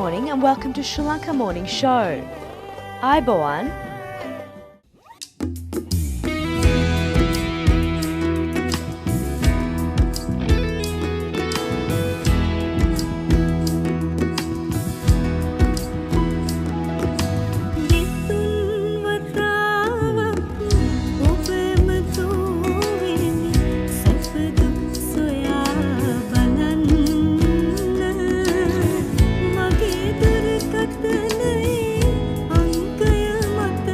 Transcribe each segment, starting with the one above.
morning and welcome to Sri Lanka Morning Show. Ayubowan. මගේ දුරකථනයේ අංකය මත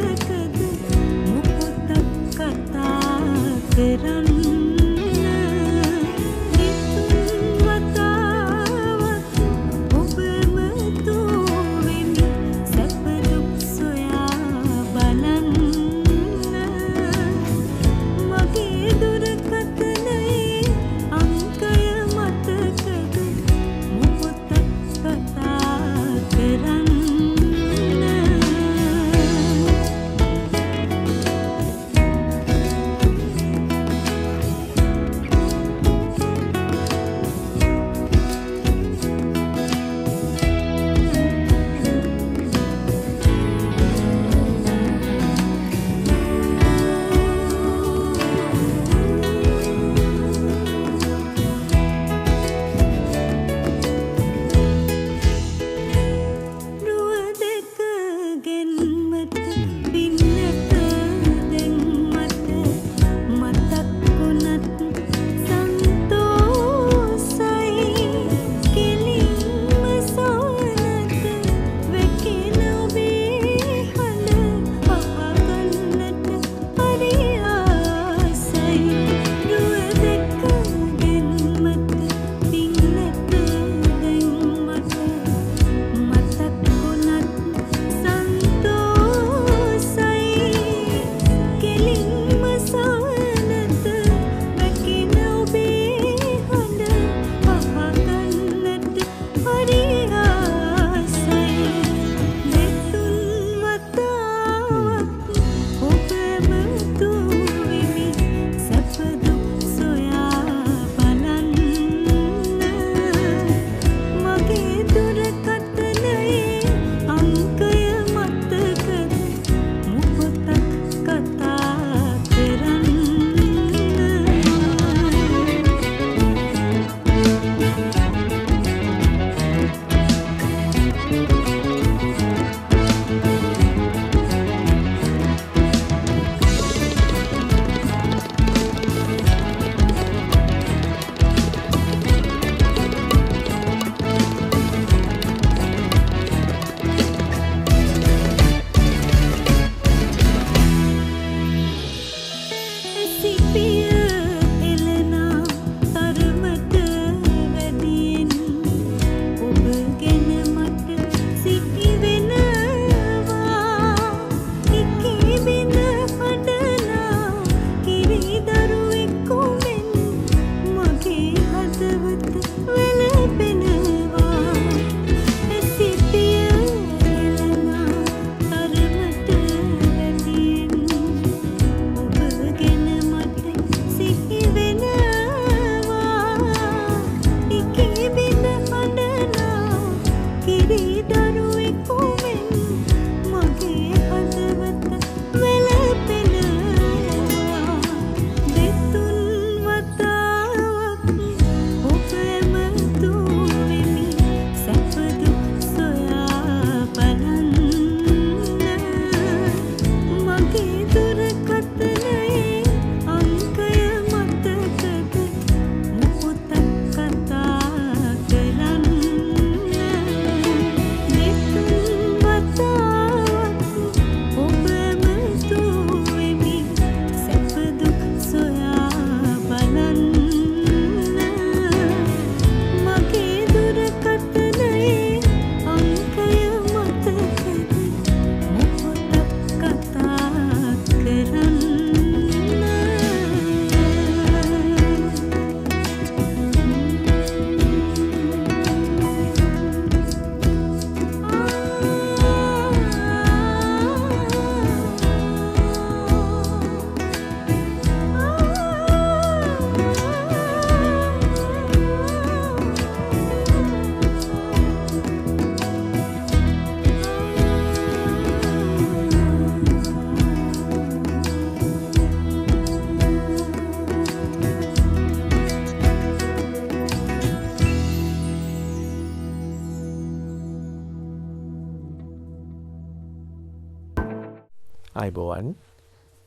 Ayubowan.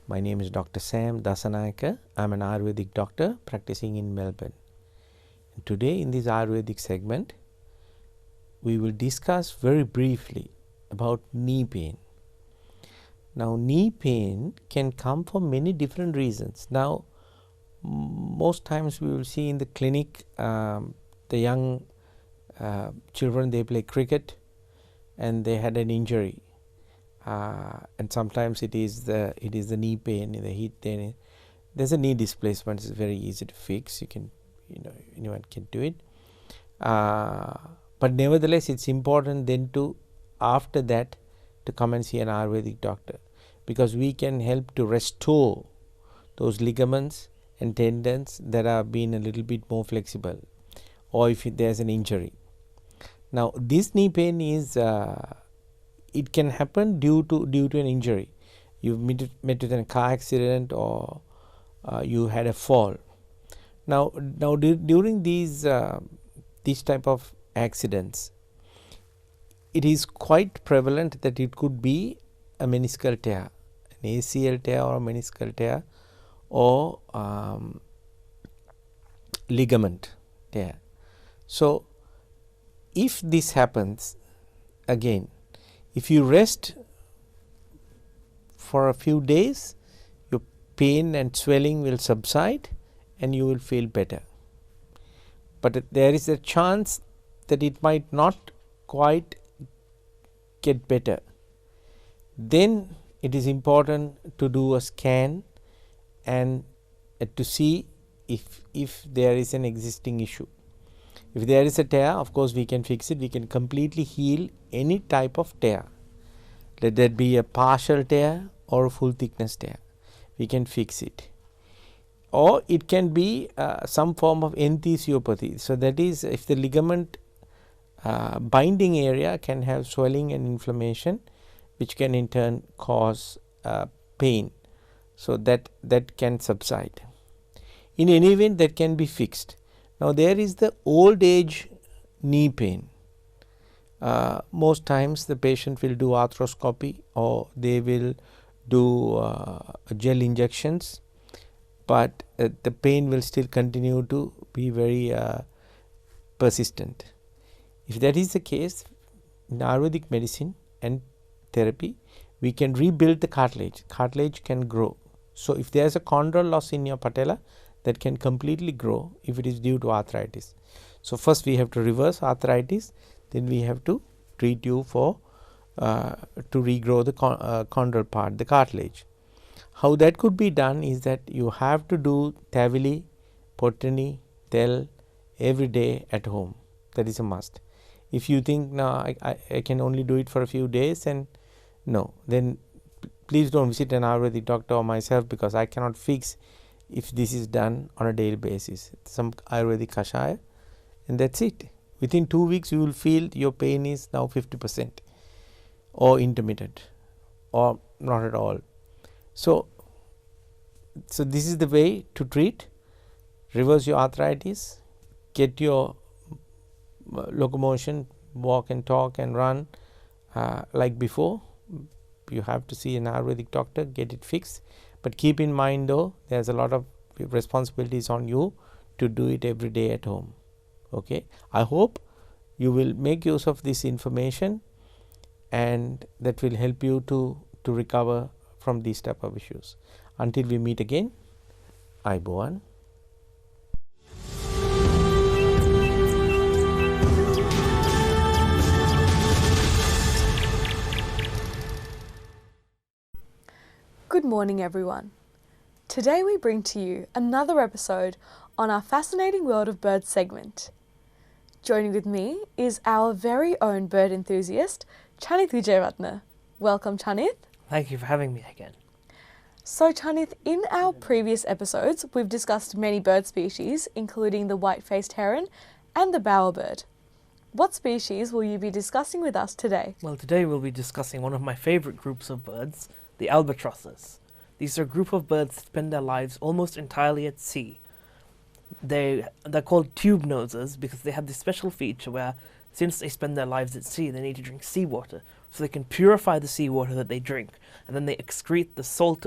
My name is Dr. Sam Dasanayake. I'm an Ayurvedic doctor practicing in Melbourne. And today in this Ayurvedic segment, we will discuss very briefly about knee pain. Now, knee pain can come for many different reasons. Now, most times we will see in the clinic the young children, they play cricket and they had an injury, and sometimes it is the knee pain in the heat. Then there's a knee displacement. It's very easy to fix. Anyone can do it. But nevertheless, it's important then to after that to come and see an Ayurvedic doctor, because we can help to restore those ligaments and tendons that are being a little bit more flexible, or if there's an injury. Now, this knee pain is it can happen due to an injury. You've met with a car accident, or you had a fall. Now during these type of accidents, it is quite prevalent that it could be a meniscal tear, an ACL tear or a meniscal tear, or ligament tear. So if this happens, again, if you rest for a few days, your pain and swelling will subside and you will feel better. But there is a chance that it might not quite get better. Then it is important to do a scan and to see if there is an existing issue. If there is a tear, of course we can fix it. We can completely heal any type of tear. Let that be a partial tear or a full thickness tear. We can fix it. Or it can be some form of enthesiopathy. So that is, if the ligament binding area can have swelling and inflammation, which can in turn cause pain. So that can subside. In any event, that can be fixed. Now, there is the old age knee pain. Most times the patient will do arthroscopy, or they will do gel injections, but the pain will still continue to be very persistent. If that is the case, in Ayurvedic medicine and therapy, we can rebuild the cartilage. Cartilage can grow. So if there is a chondral loss in your patella, that can completely grow if it is due to arthritis. So first we have to reverse arthritis, then we have to treat you for to regrow the chondral part, the cartilage. How that could be done is that you have to do Tavili, Potani, Tel every day at home. That is a must. If you think, no, I can only do it for a few days, and no, then please don't visit an Ayurvedic doctor or myself, because I cannot fix if this is done on a daily basis. Some Ayurvedic kashaya, and that's it. Within 2 weeks you will feel your pain is now 50% or intermittent or not at all. So this is the way to treat, reverse your arthritis, get your locomotion, walk and talk and run like before. You have to see an Ayurvedic doctor, get it fixed. But keep in mind though, there's a lot of responsibilities on you to do it every day at home. Okay, I hope you will make use of this information, and that will help you to recover from these type of issues. Until we meet again, Ayubowan. Good morning, everyone. Today we bring to you another episode on our Fascinating World of Birds segment. Joining with me is our very own bird enthusiast, Chanith Vijayratna. Welcome, Chanith. Thank you for having me again. So, Chanith, in our previous episodes, we've discussed many bird species, including the white-faced heron and the bowerbird. What species will you be discussing with us today? Well, today we'll be discussing one of my favorite groups of birds, the albatrosses. These are a group of birds that spend their lives almost entirely at sea. They're called tube nosers because they have this special feature where Since they spend their lives at sea, they need to drink seawater, so they can purify the seawater that they drink, and then they excrete the sort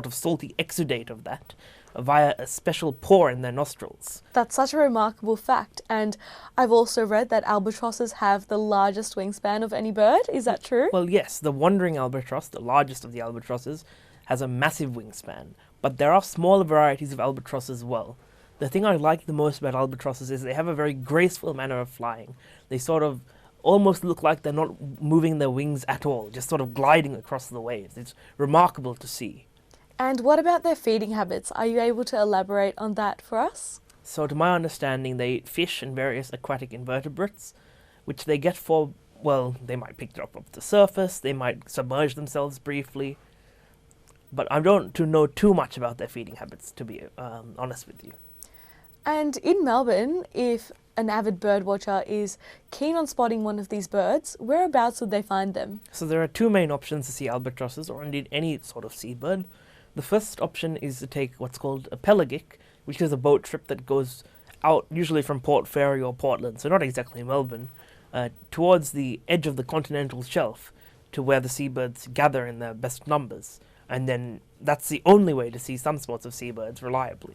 of salty exudate of that via a special pore in their nostrils. That's such a remarkable fact, and I've also read that albatrosses have the largest wingspan of any bird. Is that true? Well, yes, the wandering albatross, the largest of the albatrosses, has a massive wingspan, but there are smaller varieties of albatross as well. The thing I like the most about albatrosses is they have a very graceful manner of flying. They sort of almost look like they're not moving their wings at all, just sort of gliding across the waves. It's remarkable to see. And what about their feeding habits? Are you able to elaborate on that for us? So to my understanding, they eat fish and various aquatic invertebrates, which they get for, well, they might pick it up off the surface, they might submerge themselves briefly, but I don't know too much about their feeding habits, to be honest with you. And in Melbourne, if an avid bird watcher is keen on spotting one of these birds, whereabouts would they find them? So there are two main options to see albatrosses, or indeed any sort of seabird. The first option is to take what's called a pelagic, which is a boat trip that goes out usually from Port Fairy or Portland, so not exactly Melbourne, towards the edge of the continental shelf to where the seabirds gather in their best numbers. And then that's the only way to see some sorts of seabirds reliably.